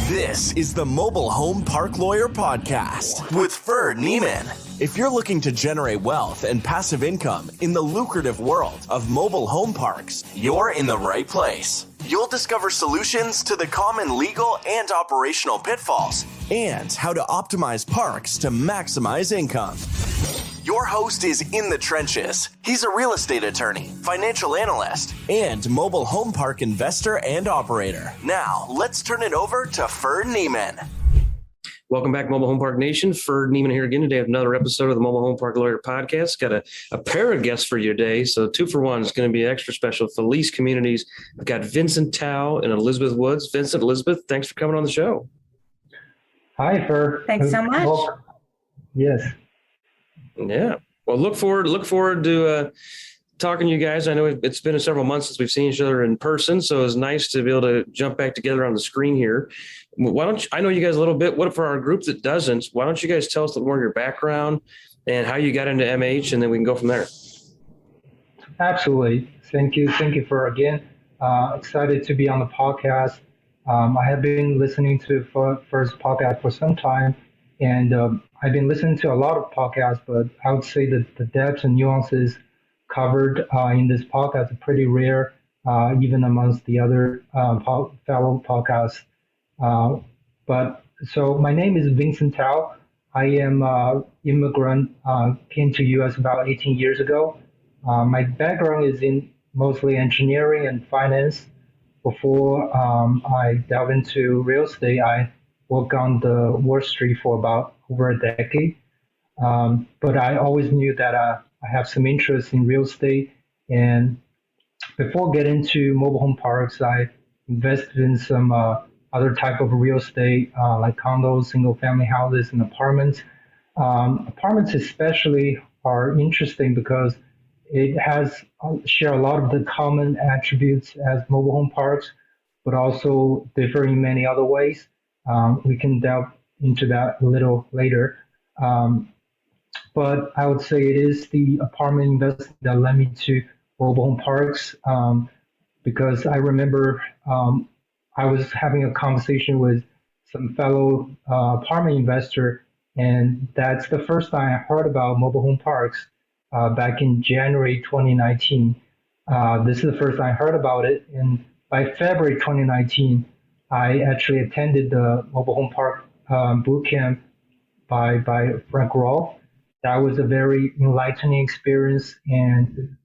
This is the Mobile Home Park Lawyer Podcast with Ferd Neiman. If you're looking to generate wealth and passive income in the lucrative world of mobile home parks, you're in the right place. You'll discover solutions to the common legal and operational pitfalls and how to optimize parks to maximize income. Your host is in the trenches. He's a real estate attorney, financial analyst, and mobile home park investor and operator. Now, let's turn it over to Ferd Neiman. Welcome back, Mobile Home Park Nation. Ferd Neiman here again today with another episode of the Mobile Home Park Lawyer Podcast. Got a pair of guests for you today, so 2 for 1 is going to be extra special for lease communities. I've got Vincent Tao and Elizabeth Woods. Vincent, Elizabeth, thanks for coming on the show. Hi, Ferd. Thanks so much. Welcome. Yes. Yeah. Well, look forward to talking to you guys. I know it's been several months since we've seen each other in person, so it's nice to be able to jump back together on the screen here. Why don't you, I know you guys a little bit. What for our group that doesn't? Why don't you guys tell us a little more of your background and how you got into MH, and then we can go from there. Absolutely. Thank you for again. Excited to be on the podcast. I have been listening to Ferd's podcast for some time, and I've been listening to a lot of podcasts, but I would say that the depths and nuances covered in this podcast are pretty rare, even amongst the other fellow podcasts. But so my name is Vincent Tao. I am immigrant, came to U.S. about 18 years ago. My background is in mostly engineering and finance. Before I delve into real estate, I worked on the Wall Street for about over a decade. But I always knew that I have some interest in real estate. And before getting to mobile home parks, I invested in some other type of real estate, like condos, single family houses, and apartments. Apartments especially are interesting because it share a lot of the common attributes as mobile home parks, but also differ in many other ways. We can delve into that a little later. But I would say it is the apartment investment that led me to mobile home parks, because I remember I was having a conversation with some fellow apartment investor, and that's the first time I heard about mobile home parks back in January 2019. This is the first time I heard about it, and by February 2019, I actually attended the mobile home park boot camp by Frank Rolfe. That was a very enlightening experience, and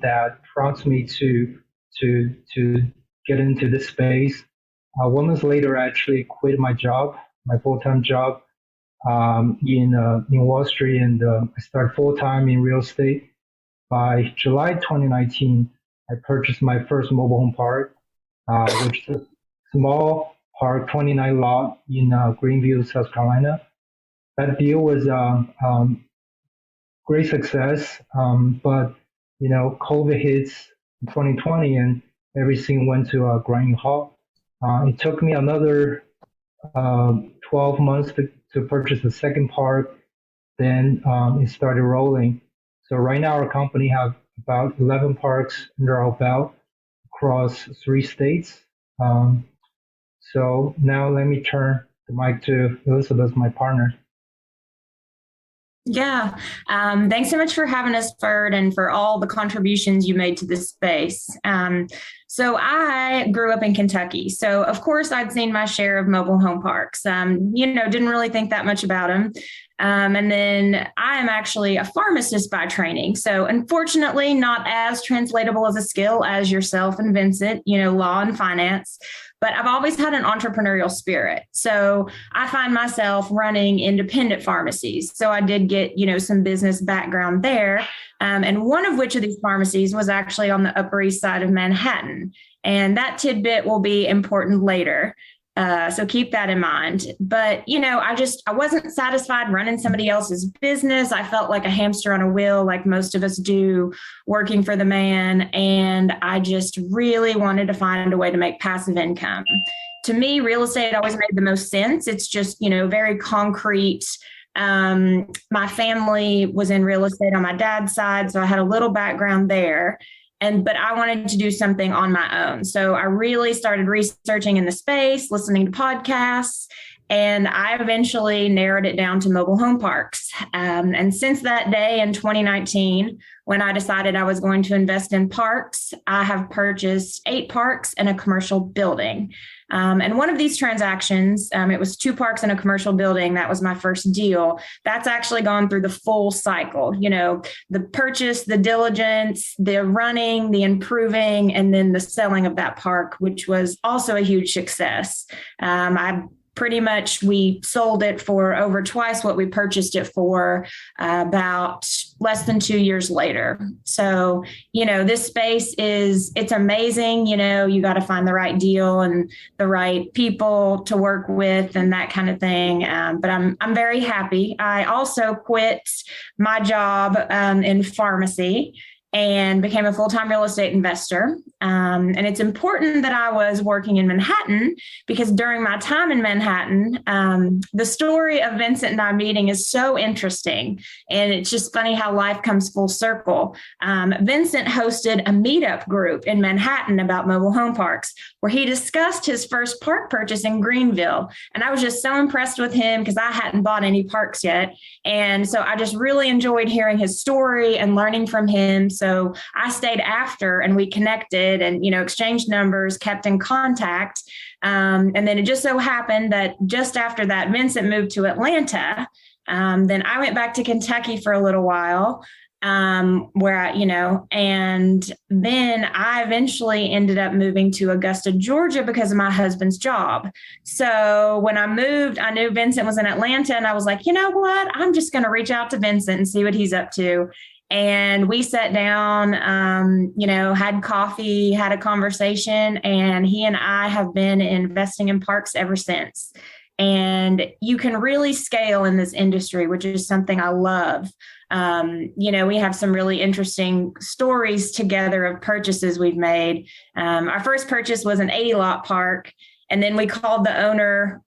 that prompted me to get into this space. 1 month later, I actually quit my job, my full-time job in Wall Street, and I started full-time in real estate. By July 2019, I purchased my first mobile home park, which is a small park, 29 lot in Greenville, South Carolina. That deal was great success, but COVID hits in 2020, and everything went to a grinding halt. It took me another 12 months to purchase the second park. Then it started rolling. So right now our company have about 11 parks under our belt across 3 states. So now let me turn the mic to Elizabeth, my partner. Yeah. Thanks so much for having us, Ferd, and for all the contributions you made to this space. So I grew up in Kentucky. So of course I'd seen my share of mobile home parks, didn't really think that much about them. And then I am actually a pharmacist by training. So unfortunately, not as translatable as a skill as yourself and Vincent, law and finance. But I've always had an entrepreneurial spirit. So I find myself running independent pharmacies. So I did get, some business background there. And one of which of these pharmacies was actually on the Upper East Side of Manhattan. And that tidbit will be important later. So keep that in mind. But, I wasn't satisfied running somebody else's business. I felt like a hamster on a wheel, like most of us do, working for the man. And I just really wanted to find a way to make passive income. To me, real estate always made the most sense. It's just, very concrete. My family was in real estate on my dad's side, so I had a little background there. but I wanted to do something on my own. So I really started researching in the space, listening to podcasts, and I eventually narrowed it down to mobile home parks. And since that day in 2019, when I decided I was going to invest in parks, I have purchased 8 parks and a commercial building. And one of these transactions, it was 2 parks and a commercial building. That was my first deal. That's actually gone through the full cycle, the purchase, the diligence, the running, the improving, and then the selling of that park, which was also a huge success. We sold it for over twice what we purchased it for, about less than 2 years later. So, this space it's amazing. You got to find the right deal and the right people to work with and that kind of thing. But I'm very happy. I also quit my job in pharmacy and became a full-time real estate investor. And it's important that I was working in Manhattan because during my time in Manhattan, the story of Vincent and I meeting is so interesting. And it's just funny how life comes full circle. Vincent hosted a meetup group in Manhattan about mobile home parks where he discussed his first park purchase in Greenville. And I was just so impressed with him because I hadn't bought any parks yet. And so I just really enjoyed hearing his story and learning from him. So I stayed after and we connected and, exchanged numbers, kept in contact. And then it just so happened that just after that, Vincent moved to Atlanta. Then I went back to Kentucky for a little while, and then I eventually ended up moving to Augusta, Georgia because of my husband's job. So when I moved, I knew Vincent was in Atlanta and I was like, you know what, I'm just going to reach out to Vincent and see what he's up to. And we sat down, had coffee, had a conversation, and he and I have been investing in parks ever since. And you can really scale in this industry, which is something I love. We have some really interesting stories together of purchases we've made. Our first purchase was an 80-lot park, and then we called the owner.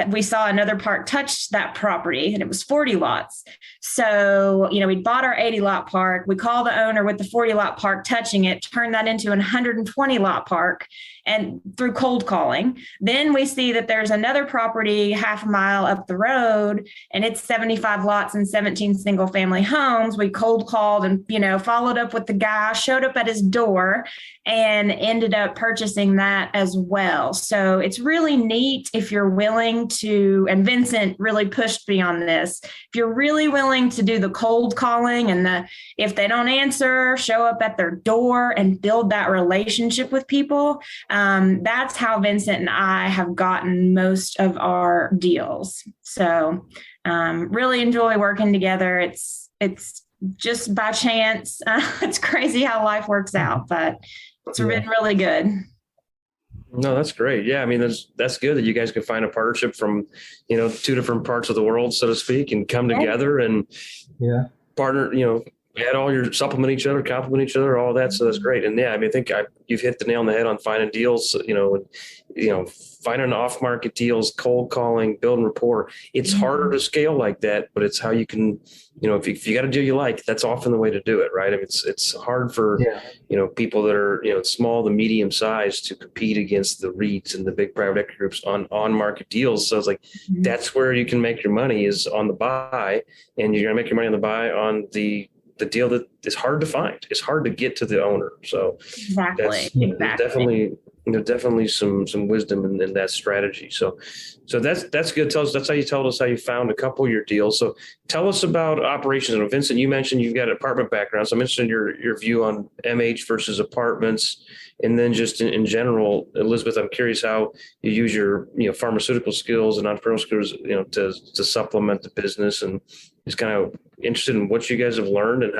We saw another park touch that property and it was 40 lots. So, we bought our 80-lot park. We called the owner with the 40-lot park touching it, turned that into a 120-lot park and through cold calling. Then we see that there's another property half a mile up the road and it's 75 lots and 17 single family homes. We cold called and, followed up with the guy, showed up at his door and ended up purchasing that as well. So it's really neat if you're willing to, and Vincent really pushed me on this, if you're really willing to do the cold calling and if they don't answer, show up at their door and build that relationship with people. That's how Vincent and I have gotten most of our deals. So really enjoy working together. It's just by chance. It's crazy how life works out, but it's been really good. No, that's great. Yeah. I mean, that's good that you guys can find a partnership from, 2 different parts of the world, so to speak, and come together and partner, add all your supplement each other, complement each other, all that. So that's great. And I think you've hit the nail on the head on finding deals, finding off-market deals, cold calling, building rapport. It's harder to scale like that, but it's how you can, if you got a deal you like, that's often the way to do it, right? I mean, it's hard for, people that are, small to medium size to compete against the REITs and the big private equity groups on market deals. So it's like, that's where you can make your money is on the buy, and you're going to make your money on the buy on the deal that is hard to find. It's hard to get to the owner. So exactly. Definitely some wisdom in that strategy. So that's good. That's how you told us how you found a couple of your deals. So tell us about operations. And Vincent, you mentioned you've got an apartment background. So I'm interested in your view on MH versus apartments. And then just in general, Elizabeth, I'm curious how you use your pharmaceutical skills and entrepreneurial skills to supplement the business, and just kind of interested in what you guys have learned and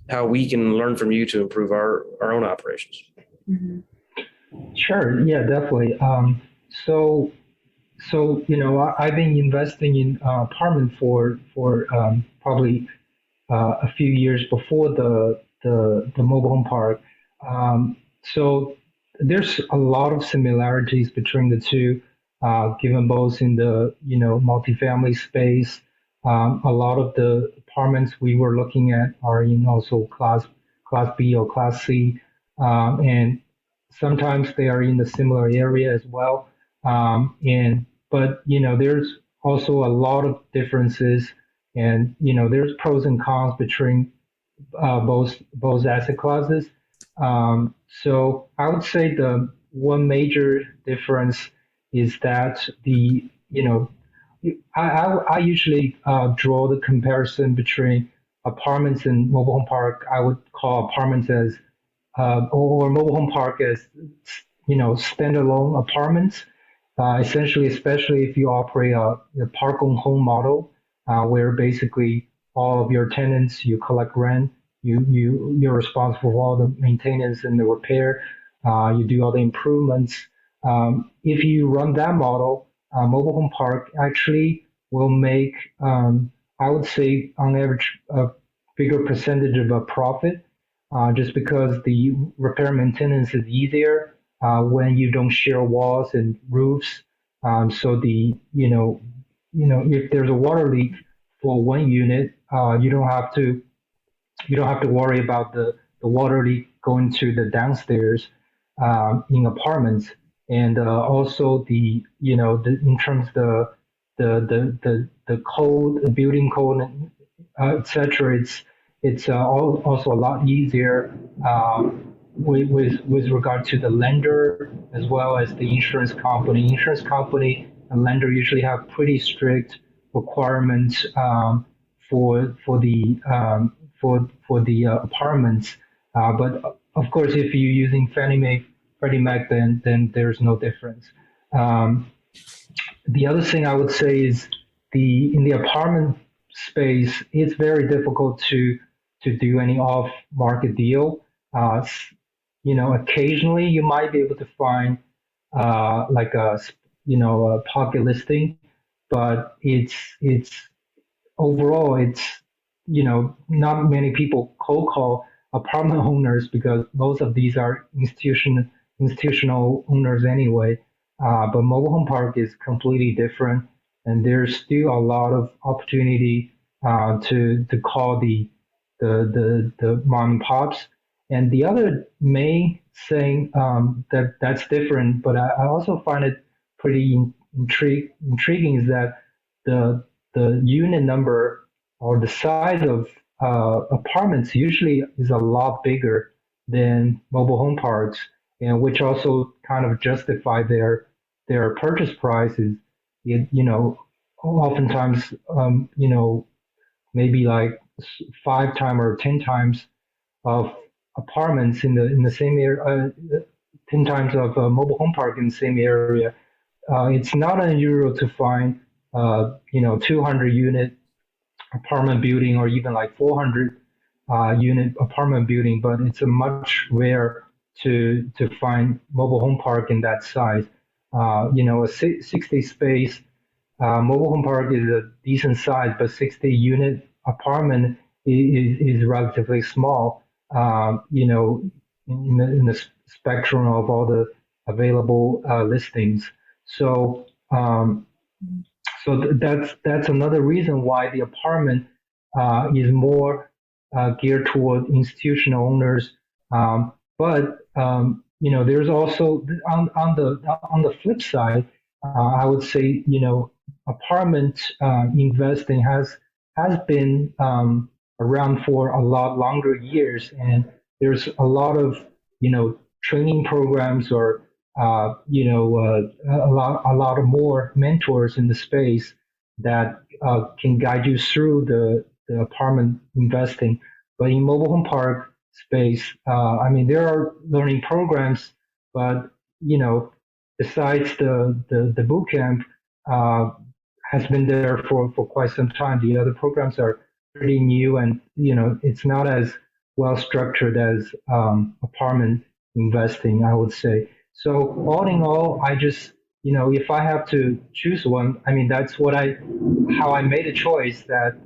how we can learn from you to improve our own operations. Mm-hmm. Sure. Yeah, definitely. So I've been investing in apartment for probably a few years before the mobile home park. So there's a lot of similarities between the two, given both in the multifamily space. A lot of the apartments we were looking at are in also class Class B or Class C, and sometimes they are in the similar area as well. But there's also a lot of differences, and there's pros and cons between both asset classes. So I would say the one major difference is that I usually draw the comparison between apartments and mobile home park. I would call apartments as or mobile home park as standalone apartments. Essentially, especially if you operate a park on home model, where basically all of your tenants you collect rent, you're responsible for all the maintenance and the repair, you do all the improvements. If you run that model, mobile home park actually will make, I would say, on average, a bigger percentage of a profit, just because the repair maintenance is easier when you don't share walls and roofs. So if there's a water leak for one unit, you don't have to worry about the water leak going to the downstairs in apartments. And also in terms of the code, the building code, etc. It's also a lot easier with regard to the lender as well as the insurance company. Insurance company and lender usually have pretty strict requirements for the apartments. But of course, if you're using Fannie Mae, Freddie Mac, then there's no difference. The other thing I would say is in the apartment space, it's very difficult to do any off-market deal. Occasionally you might be able to find like a pocket listing, but it's overall not many people cold call apartment owners because most of these are institutional owners anyway. But mobile home park is completely different, and there's still a lot of opportunity to call the mom and pops. And the other main thing that's different, but I also find it pretty intriguing, is that the unit number or the size of apartments usually is a lot bigger than mobile home parks, and which also kind of justify their purchase prices. Oftentimes, maybe like 5 times or 10 times of apartments in the same area, 10 times of a mobile home park in the same area. It's not unusual to find 200 unit apartment building or even like 400 unit apartment building, but it's a much rare to find mobile home park in that size. A 60 space mobile home park is a decent size, but 60 unit apartment is relatively small. In the spectrum of all the available listings. So that's another reason why the apartment is more geared toward institutional owners. But there's also on the flip side, I would say apartment investing has been around for a lot longer years, and there's a lot of training programs or a lot of more mentors in the space that can guide you through the apartment investing. But in mobile home park space, there are learning programs, but besides the boot camp has been there for quite some time. The other programs are pretty new, and it's not as well structured as apartment investing, I would say. So all in all, I just if I have to choose one, that's how I made a choice, that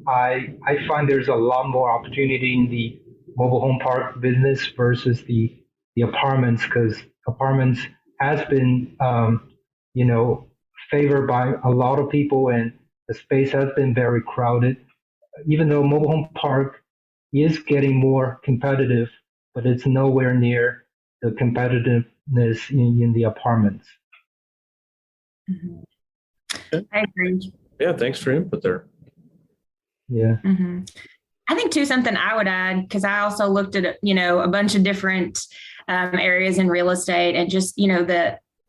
I find there's a lot more opportunity in the mobile home park business versus the apartments, because apartments has been favored by a lot of people, and the space has been very crowded. Even though mobile home park is getting more competitive, but it's nowhere near the competitiveness in the apartments. I agree. Yeah, thanks for your input there. Yeah. I think too, something I would add, because I also looked at, a bunch of different areas in real estate, and just,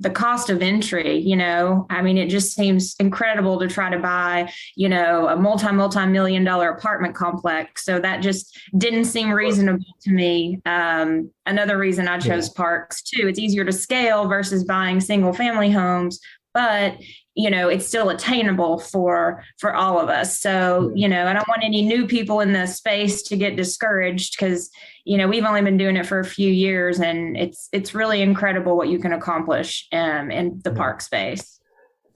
the cost of entry, it just seems incredible to try to buy, a multi-million-dollar apartment complex. So that just didn't seem reasonable to me. Another reason I chose parks too, it's easier to scale versus buying single family homes, but it's still attainable for all of us. So, I don't want any new people in the space to get discouraged, because, we've only been doing it for a few years, and it's really incredible what you can accomplish in the park space.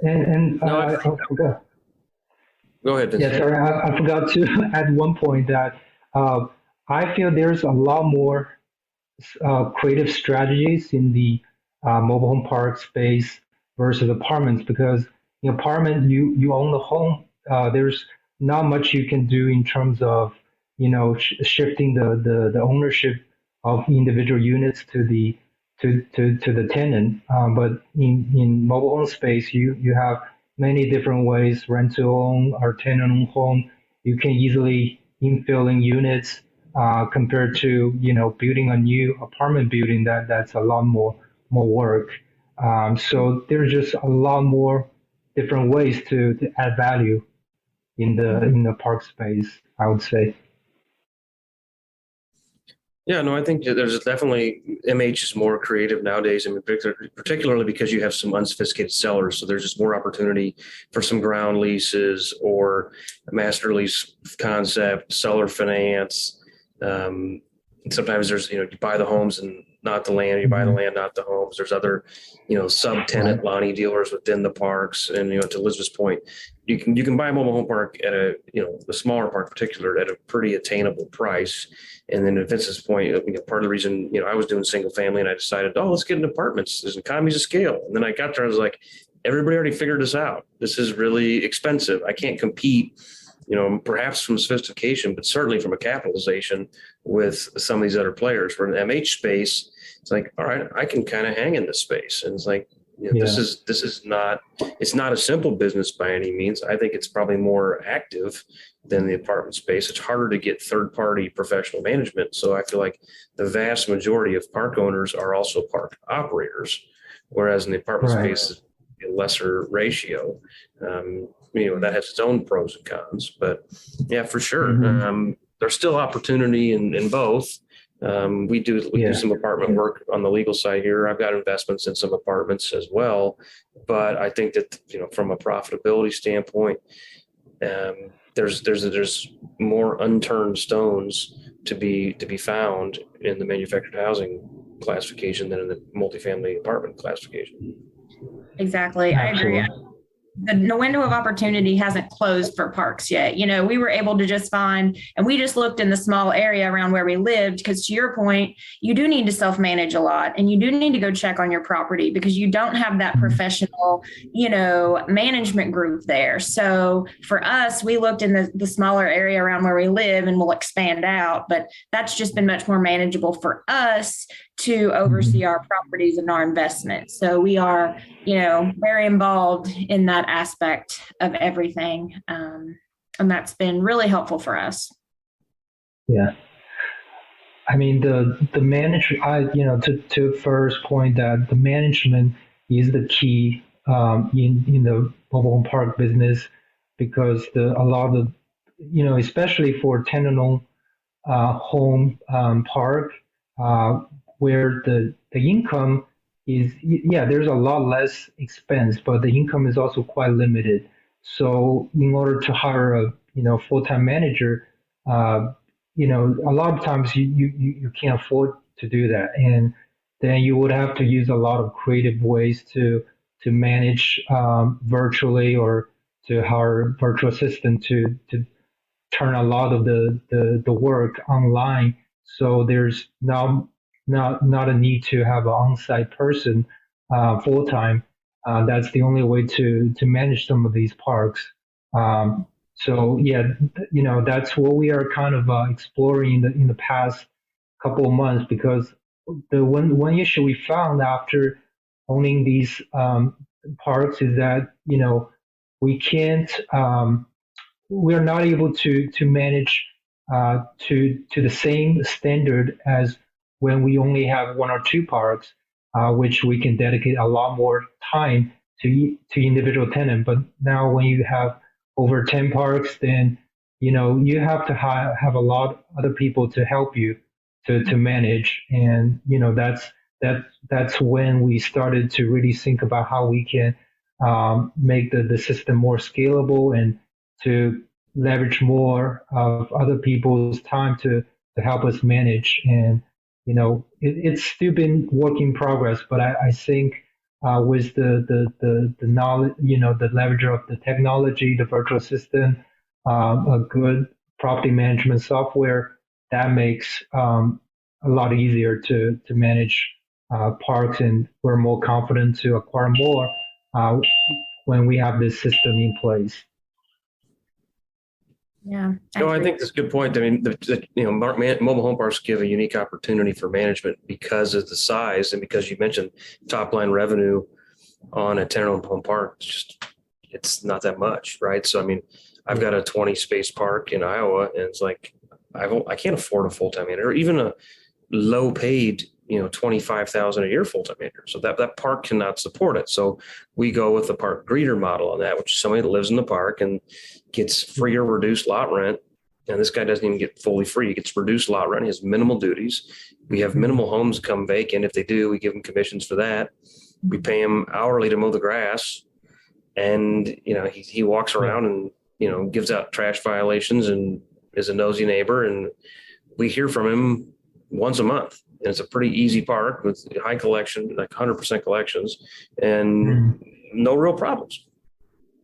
And I forgot. Go ahead, Vincent. Yeah, sorry, I forgot to add one point that I feel there's a lot more creative strategies in the mobile home park space versus apartments, because in apartment you own the home. There's not much you can do in terms of shifting the ownership of individual units to the tenant. But in mobile home space, you have many different ways: rent to own or tenant own home. You can easily infill in units compared to building a new apartment building. That's a lot more work. So there's just a lot more different ways to add value in the park space, I would say. Yeah, no, I think there's definitely, MH is more creative nowadays, and particularly because you have some unsophisticated sellers. So there's just more opportunity for some ground leases or a master lease concept, seller finance. Sometimes there's, you buy the homes and not the land, you buy the land, not the homes. There's other, sub-tenant Lonnie dealers within the parks. And, to Elizabeth's point, you can buy a mobile home park at a smaller park in particular at a pretty attainable price. And then at Vincent's point, part of the reason, I was doing single family and I decided, let's get into apartments. There's economies of scale. And then I got there, I was like, everybody already figured this out. This is really expensive. I can't compete, perhaps from sophistication, but certainly from a capitalization with some of these other players. For an MH space, it's like, all right, I can kind of hang in this space. And it's like, this is not, it's not a simple business by any means. I think it's probably more active than the apartment space. It's harder to get third-party professional management. So I feel like the vast majority of park owners are also park operators, whereas in the apartment space, it's a lesser ratio. That has its own pros and cons, but yeah, for sure. There's still opportunity in both. We do some apartment work on the legal side here. I've got investments in some apartments as well, but I think that, from a profitability standpoint, there's more unturned stones to be found in the manufactured housing classification than in the multifamily apartment classification. Exactly. Absolutely. I agree. The window of opportunity hasn't closed for parks yet. We were able to just find, and we just looked in the small area around where we lived, because to your point, you do need to self-manage a lot, and you do need to go check on your property because you don't have that professional, management group there. So for us, we looked in the smaller area around where we live, and we'll expand out, but that's just been much more manageable for us to oversee our properties and our investments. So we are, very involved in that aspect of everything. And that's been really helpful for us. Yeah. I mean, the management, to first point that the management is the key in the mobile home park business, because a lot of, especially for tenant-owned home park, where the income is, there's a lot less expense, but the income is also quite limited. So in order to hire a full-time manager, a lot of times you can't afford to do that, and then you would have to use a lot of creative ways to manage virtually, or to hire a virtual assistant to turn a lot of the work online. So there's now not a need to have an on-site person full time. That's the only way to manage some of these parks. So yeah, that's what we are kind of exploring in the past couple of months, because the one issue we found after owning these parks is that we can't we're not able to manage to the same standard as when we only have one or two parks, which we can dedicate a lot more time to individual tenant. But now when you have over 10 parks, then you have to have a lot of other people to help you to manage, and that's when we started to really think about how we can make the system more scalable and to leverage more of other people's time to help us manage. And it's still been work in progress, but I think with the knowledge, the leverage of the technology, the virtual assistant, a good property management software, that makes a lot easier to manage parks, and we're more confident to acquire more when we have this system in place. Yeah. No, I think that's a good point. I mean, mobile home parks give a unique opportunity for management because of the size, and because you mentioned top line revenue on a tenant home park. It's not that much, right? So, I mean, I've got a 20 space park in Iowa, and it's like, I can't afford a full-time manager, or even a low paid, $25,000 a year full-time manager. So that park cannot support it. So we go with the park greeter model on that, which is somebody that lives in the park and gets free or reduced lot rent. And this guy doesn't even get fully free. He gets reduced lot rent. He has minimal duties. We have minimal homes come vacant. If they do, we give them commissions for that. We pay him hourly to mow the grass. And, he walks around and, gives out trash violations and is a nosy neighbor. And we hear from him once a month. And it's a pretty easy park with high collection, like 100% collections, and no real problems.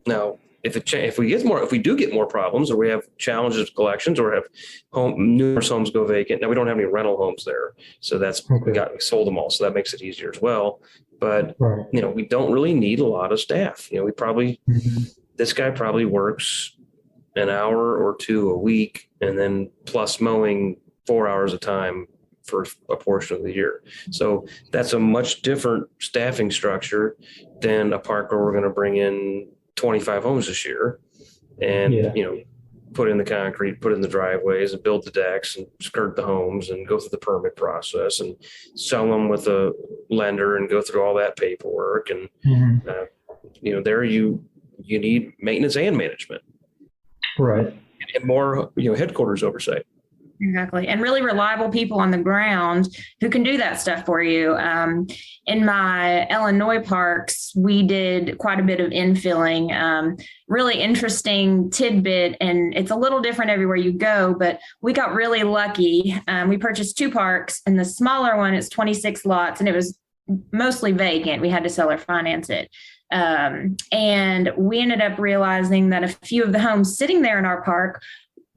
Now, if we do get more problems, or we have challenges with collections, or have numerous homes go vacant. Now, we don't have any rental homes there, so we sold them all, so that makes it easier as well. But we don't really need a lot of staff. This guy probably works an hour or two a week, and then plus mowing 4 hours a time for a portion of the year. So that's a much different staffing structure than a park where we're going to bring in 25 homes this year and, put in the concrete, put in the driveways and build the decks and skirt the homes and go through the permit process and sell them with a lender and go through all that paperwork. And, there you need maintenance and management. Right. And more, headquarters oversight. Exactly. And really reliable people on the ground who can do that stuff for you. In my Illinois parks, we did quite a bit of infilling. Really interesting tidbit, and it's a little different everywhere you go, but we got really lucky. We purchased two parks, and the smaller one is 26 lots, and it was mostly vacant. We had to sell or finance it. And we ended up realizing that a few of the homes sitting there in our park,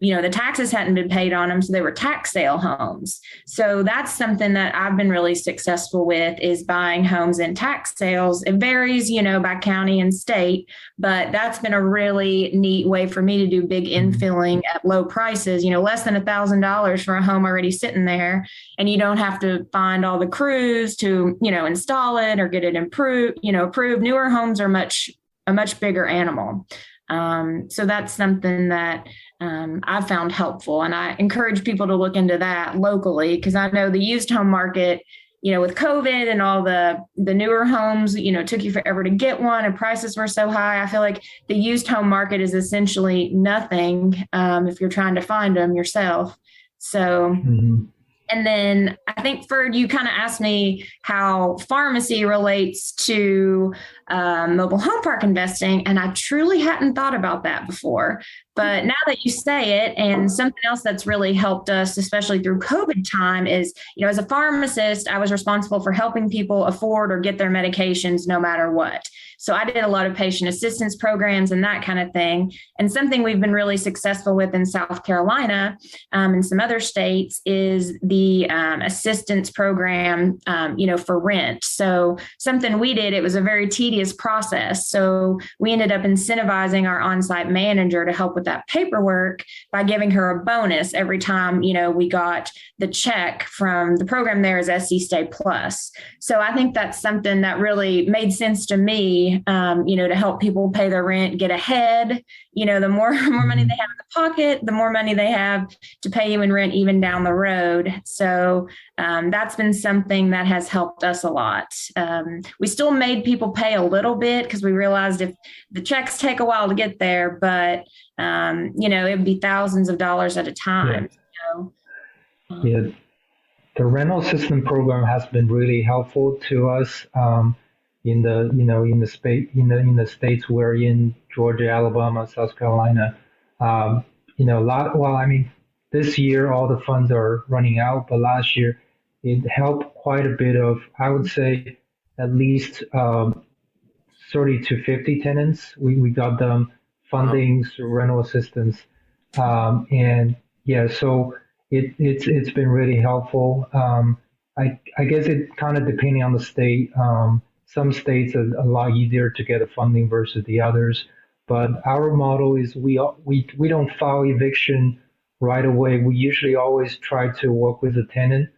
the taxes hadn't been paid on them, so they were tax sale homes. So that's something that I've been really successful with, is buying homes in tax sales. It varies, by county and state, but that's been a really neat way for me to do big infilling at low prices, less than $1,000 for a home already sitting there. And you don't have to find all the crews to, install it or get it approved. Newer homes are a much bigger animal. So that's something that I've found helpful. And I encourage people to look into that locally, because I know the used home market, with COVID and all the newer homes, took you forever to get one and prices were so high. I feel like the used home market is essentially nothing if you're trying to find them yourself. So And then I think, Ferd, you kind of asked me how pharmacy relates to mobile home park investing. And I truly hadn't thought about that before. But now that you say it, and something else that's really helped us, especially through COVID time, is, as a pharmacist, I was responsible for helping people afford or get their medications no matter what. So I did a lot of patient assistance programs and that kind of thing. And something we've been really successful with in South Carolina and some other states is the assistance program, for rent. So something we did, it was a very tedious tedious process. So we ended up incentivizing our on-site manager to help with that paperwork by giving her a bonus every time, we got the check from the program there as SC Stay Plus. So I think that's something that really made sense to me, to help people pay their rent, get ahead. The more money they have in the pocket, the more money they have to pay you in rent even down the road. So that's been something that has helped us a lot. We still made people pay a little bit because we realized if the checks take a while to get there, but it would be thousands of dollars at a time. Yeah. The rental assistance program has been really helpful to us in the states we're in, Georgia, Alabama, South Carolina. This year all the funds are running out, but last year it helped quite a bit of, I would say, at least 30 to 50 tenants. We got them funding through rental assistance, so it's been really helpful. I guess it kind of depending on the state. Some states are a lot easier to get the funding versus the others. But our model is we don't file eviction right away. We usually always try to work with the tenant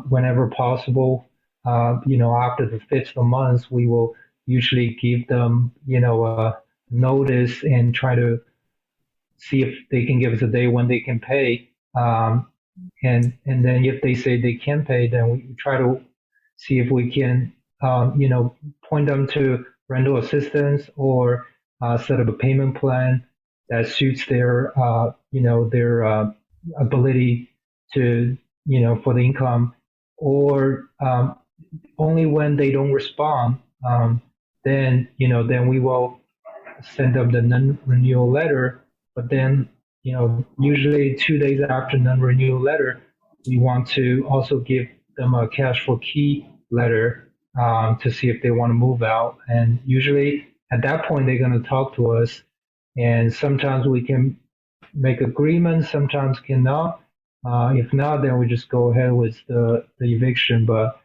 whenever possible. After the fifth month, we will usually give them a notice and try to see if they can give us a day when they can pay. And then if they say they can pay, then we try to see if we can, point them to rental assistance or set up a payment plan that suits their ability to, for the income. Or only when they don't respond, then we will send them the non-renewal letter. But then, usually 2 days after non-renewal letter, we want to also give them a cash for key letter to see if they want to move out. And usually at that point, they're going to talk to us. And sometimes we can make agreements, sometimes cannot. If not, then we just go ahead with the eviction. But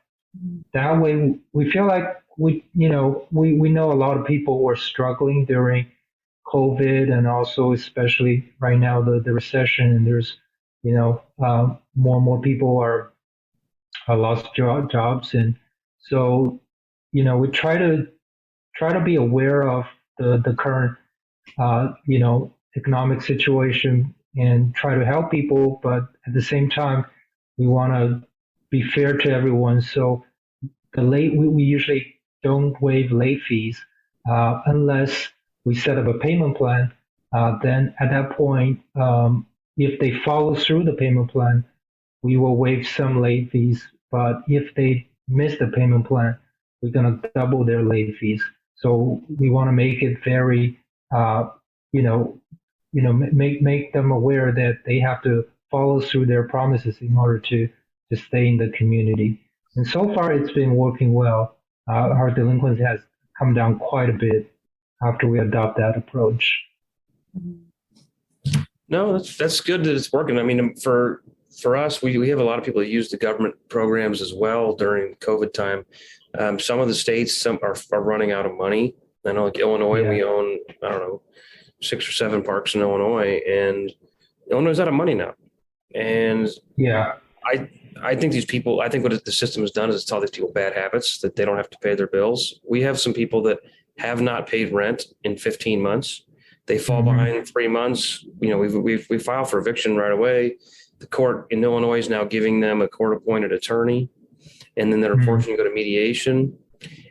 that way, we feel like we know a lot of people were struggling during COVID, and also especially right now the recession, and there's more and more people are lost jobs, and so we try to be aware of the current economic situation and try to help people, but at the same time we want to be fair to everyone. So we usually don't waive late fees unless we set up a payment plan. Then at that point, if they follow through the payment plan, we will waive some late fees. But if they miss the payment plan, we're going to double their late fees. So we want to make it very, make them aware that they have to follow through their promises in order to stay in the community. And so far, it's been working well. Our delinquency has come down quite a bit after we adopt that approach. No, that's good that it's working. I mean, for us, we have a lot of people that use the government programs as well during COVID time. Some of the states are running out of money. I know, like Illinois, we own, 6 or 7 parks in Illinois, and Illinois is out of money now. And I think these people, I think what the system has done is it's taught these people bad habits that they don't have to pay their bills. We have some people that have not paid rent in 15 months. They fall behind 3 months. We file for eviction right away. The court in Illinois is now giving them a court-appointed attorney, and then they're unfortunately go to mediation.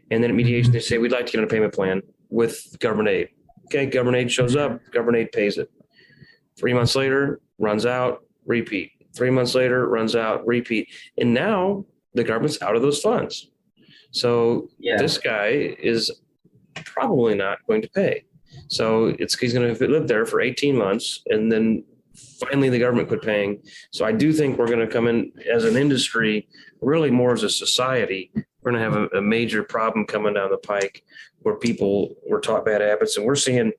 And then at mediation, they say, we'd like to get on a payment plan with government aid. Okay, government aid shows up, government aid pays it. 3 months later, runs out, repeat. 3 months later, runs out, repeat. And now the government's out of those funds. So this guy is probably not going to pay. So he's going to live there for 18 months, and then finally the government quit paying. So I do think we're going to come in as an industry, really more as a society. We're going to have a major problem coming down the pike where people were taught bad habits. And we're seeing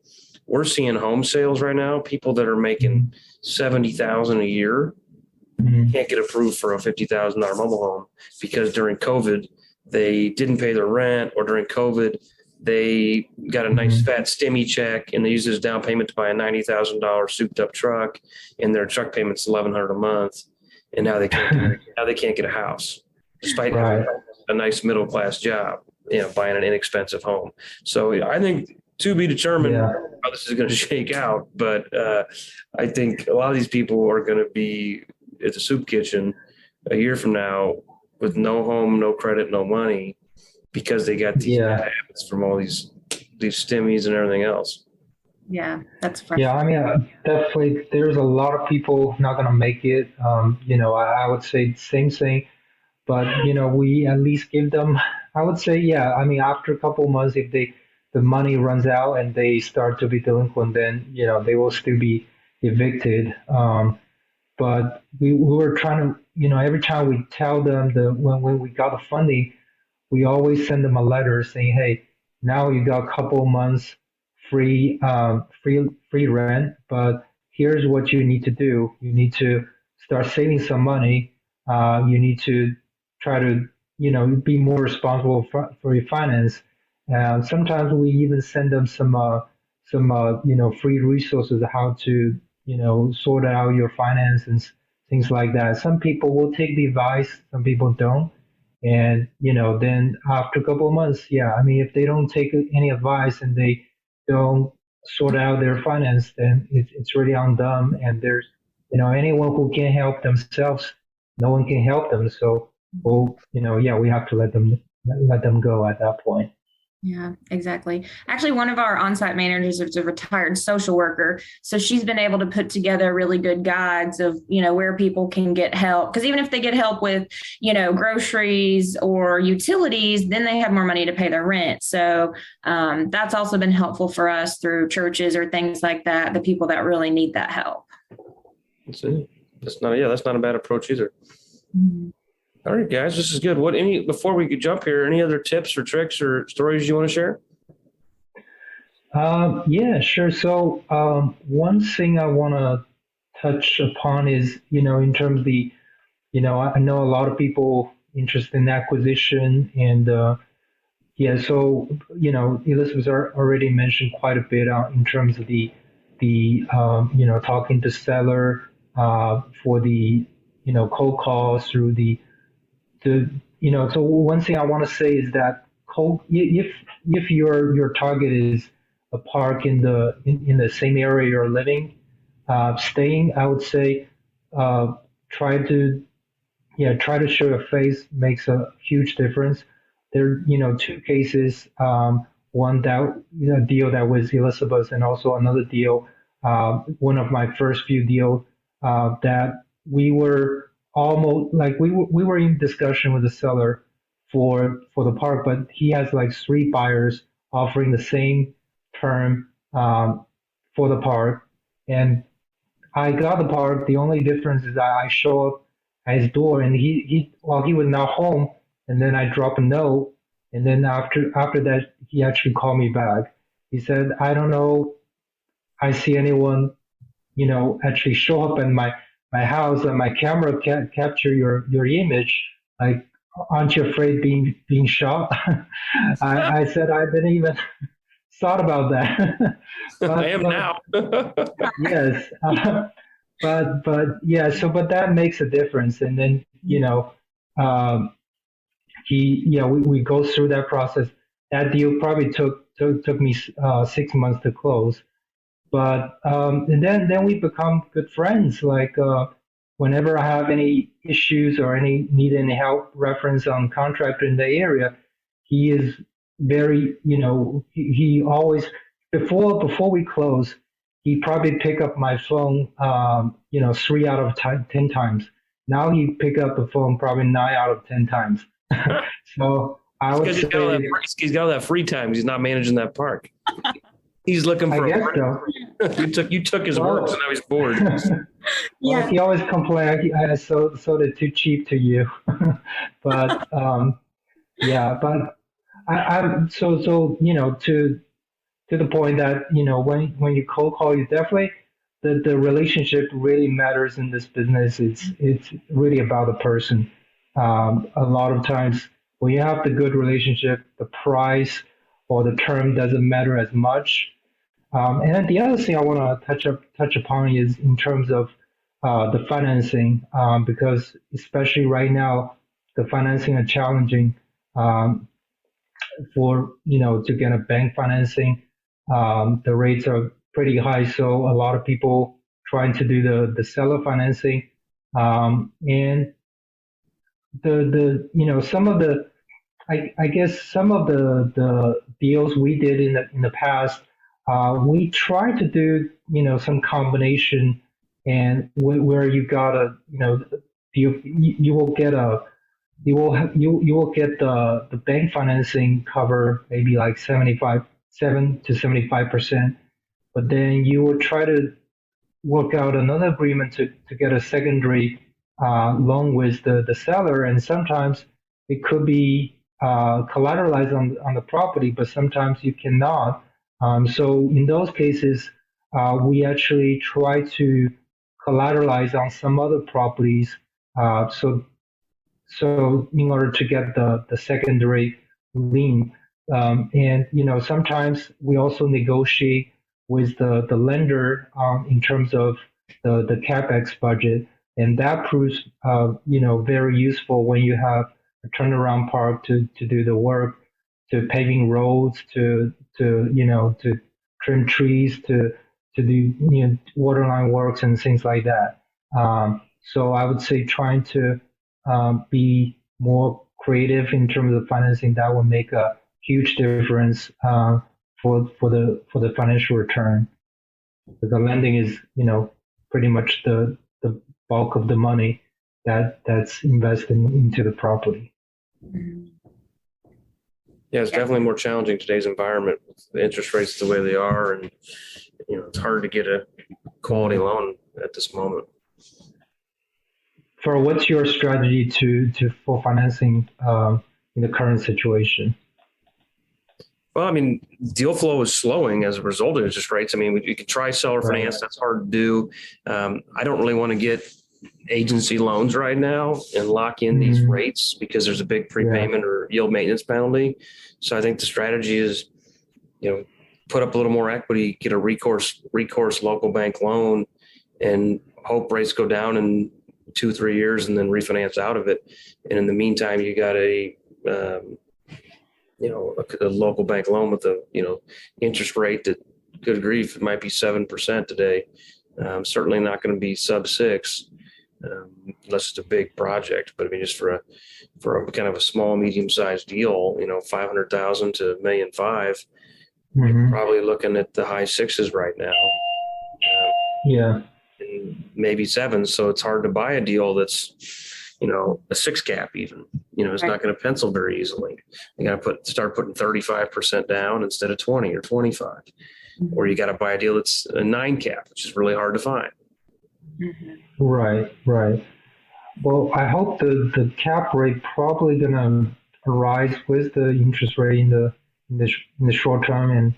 home sales right now, people that are making $70,000 a year can't get approved for a $50,000 mobile home because during COVID, they didn't pay their rent, or during COVID, They got a nice fat stimmy check, and they use this down payment to buy a $90,000 souped up truck, and their truck payment's $1,100 a month, and now they can't get a house, despite having a nice middle class job, buying an inexpensive home. So I think to be determined how this is going to shake out, but I think a lot of these people are going to be at the soup kitchen a year from now with no home, no credit, no money, because they got these bad habits from all these stimmies and everything else. Yeah, that's frustrating. Yeah, I mean, definitely there's a lot of people not going to make it. I would say the same thing, but, we at least give them, I would say, after a couple of months, if the money runs out and they start to be delinquent, then, they will still be evicted. But we were trying to, every time we tell them when we got the funding, we always send them a letter saying, hey, now you got a couple of months free rent, but here's what you need to do. You need to start saving some money. You need to try to, be more responsible for your finance. Sometimes we even send them some free resources how to, sort out your finance and things like that. Some people will take the advice, some people don't. And, then after a couple of months, if they don't take any advice and they don't sort out their finance, then it's really on them. And there's, anyone who can't help themselves, no one can help them. So, we have to let them go at that point. Yeah, exactly. Actually, one of our on-site managers is a retired social worker. So she's been able to put together really good guides of, where people can get help. Because even if they get help with, groceries or utilities, then they have more money to pay their rent. So that's also been helpful for us through churches or things like that, the people that really need that help. That's it. That's not a bad approach either. Mm-hmm. All right, guys, this is good. Before we could jump here, any other tips or tricks or stories you want to share? Yeah, sure. So one thing I want to touch upon is, in terms of the, I know a lot of people interested in acquisition and, so, Elizabeth already mentioned quite a bit in terms of the talking to seller for the, cold calls through so one thing I want to say is that if your target is a park in the same area you're living, staying, I would say, try to show your face makes a huge difference. There, two cases, one that deal that was Elizabeth, and also another deal, one of my first few deals that we were almost like we were in discussion with the seller for the park, but he has like 3 buyers offering the same term for the park, and I got the park. The only difference is that I show up at his door, and he was not home, and then I drop a note, and then after that he actually called me back. He said, I don't know, I see anyone actually show up in my house and my camera can't capture your image. Like, aren't you afraid being shot? I said I didn't even thought about that. I am now. Yes, but that makes a difference. And then we go through that process. That deal probably took me 6 months to close. But and then we become good friends. Like whenever I have any issues or need any help reference on contractor in the area, he is very, he always before we close, he probably pick up my phone 3 out of 10 times. Now he pick up the phone probably 9 out of 10 times. So I would say he's got all that free time. He's not managing that park. He's looking for a work. You took his work, so now he's bored. Well, he always complains, I sold it too cheap to you. But but I'm so to the point that when you cold call, you definitely the relationship really matters in this business. It's really about the person. A lot of times when you have the good relationship, the price or the term doesn't matter as much. And then the other thing I want to touch upon is in terms of the financing, because especially right now, the financing are challenging for to get a bank financing. The rates are pretty high, so a lot of people trying to do the seller financing, and some of the I guess some of the deals we did in the past, we tried to do some combination, and where you got a you will get a you will get the bank financing cover maybe like 7 to 75%, but then you will try to work out another agreement to get a secondary loan with the seller, and sometimes it could be collateralized on the property, but sometimes you cannot. So in those cases, we actually try to collateralize on some other properties. So in order to get the secondary lien, and sometimes we also negotiate with the lender in terms of the capex budget, and that proves very useful when you have a turnaround park to do the work, to paving roads, to trim trees, to do waterline works and things like that. So I would say trying to be more creative in terms of financing, that will make a huge difference for the financial return. The lending is pretty much the bulk of the money that's invested into the property. Yeah, it's definitely more challenging in today's environment with the interest rates the way they are, and it's hard to get a quality loan at this moment. So what's your strategy for financing in the current situation? Well, I mean, deal flow is slowing as a result of interest rates. I mean, you could try seller finance. That's hard to do. I don't really want to get agency loans right now and lock in these rates because there's a big prepayment or yield maintenance penalty. So I think the strategy is, put up a little more equity, get a recourse local bank loan, and hope rates go down in 2-3 years, and then refinance out of it. And in the meantime, you got a local bank loan with a interest rate that, good grief, it might be 7% today. Certainly not going to be sub 6 unless it's a big project. But I mean, just for a kind of a small, medium-sized deal, $500,000 to $1.5 million, you're probably looking at the high 6s right now. And maybe 7. So it's hard to buy a deal that's a 6 cap even. It's not going to pencil very easily. You got to start putting 35% down instead of 20 or 25. Or you got to buy a deal that's a 9 cap, which is really hard to find. Right. Well, I hope the cap rate probably going to rise with the interest rate in the short term, and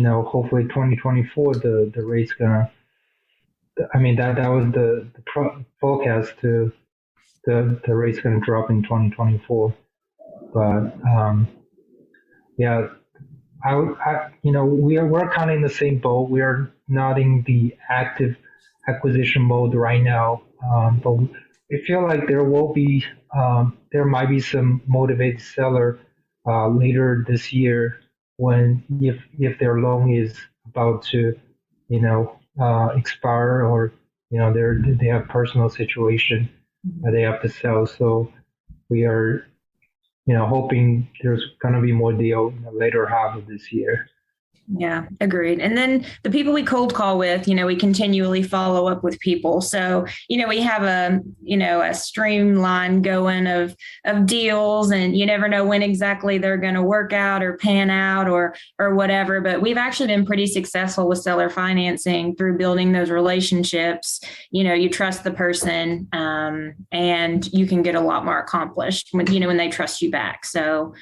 hopefully 2024 the rate's gonna. I mean that was the forecast to the rate's going to drop in 2024, but we're kind of in the same boat. We are not in the active acquisition mode right now, but we feel like there might be some motivated seller later this year if their loan is about to expire, or they have personal situation that they have to sell. So we are hoping there's going to be more deal in the later half of this year. Yeah, agreed. And then the people we cold call with, we continually follow up with people. So, we have a streamline going of deals, and you never know when exactly they're going to work out or pan out or whatever. But we've actually been pretty successful with seller financing through building those relationships. You trust the person, and you can get a lot more accomplished when they trust you back. So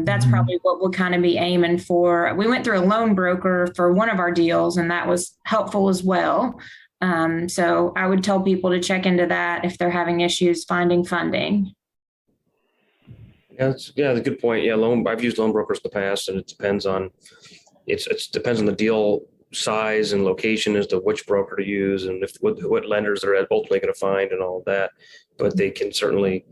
that's probably what we'll kind of be aiming for. We went through a loan broker for one of our deals, and that was helpful as well. So I would tell people to check into that if they're having issues finding funding. That's a good point. Yeah, I've used loan brokers in the past, and it depends on the deal size and location as to which broker to use and what lenders they're ultimately going to find and all of that. But they can certainly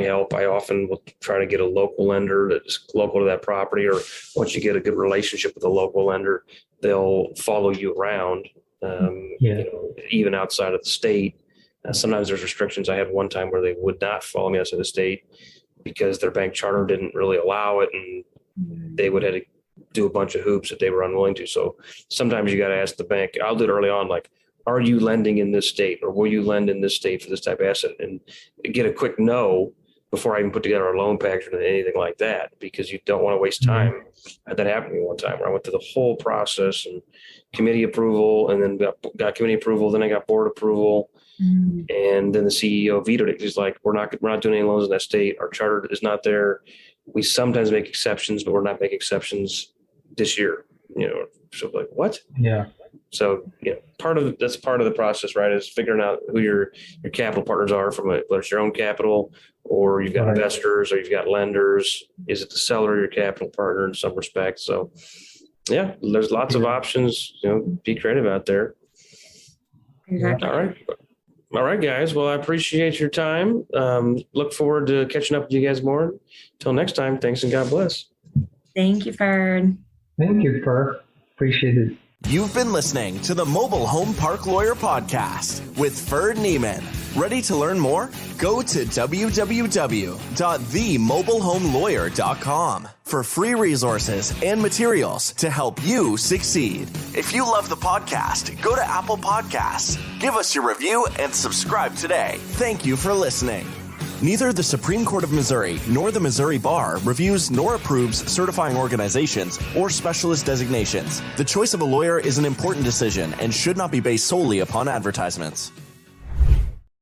help. I often will try to get a local lender that's local to that property, or once you get a good relationship with a local lender, they'll follow you around, even outside of the state. Sometimes there's restrictions. I had one time where they would not follow me outside the state because their bank charter didn't really allow it, and they would have to do a bunch of hoops that they were unwilling to. So sometimes you got to ask the bank. I'll do it early on, like, are you lending in this state, or will you lend in this state for this type of asset, and get a quick no before I even put together a loan package or anything like that, because you don't want to waste time. That happened to me one time where I went through the whole process and committee approval, and then got committee approval, then I got board approval. And then the CEO vetoed it. He's like, we're not doing any loans in that state. Our charter is not there. We sometimes make exceptions, but we're not making exceptions this year. So like, what? Yeah. So that's part of the process, right? Is figuring out who your capital partners are, from whether it's your own capital, or you've got investors, or you've got lenders. Is it the seller or your capital partner in some respects? So yeah, there's lots of options. Be creative out there. Exactly. All right, guys. Well, I appreciate your time. Look forward to catching up with you guys more. Till next time, thanks and God bless. Thank you, Ferd. Thank you, Ferd. Appreciate it. You've been listening to the Mobile Home Park Lawyer Podcast with Ferd Neiman. Ready to learn more? Go to www.themobilehomelawyer.com for free resources and materials to help you succeed. If you love the podcast, go to Apple Podcasts, give us your review, and subscribe today. Thank you for listening. Neither the Supreme Court of Missouri nor the Missouri Bar reviews nor approves certifying organizations or specialist designations. The choice of a lawyer is an important decision and should not be based solely upon advertisements.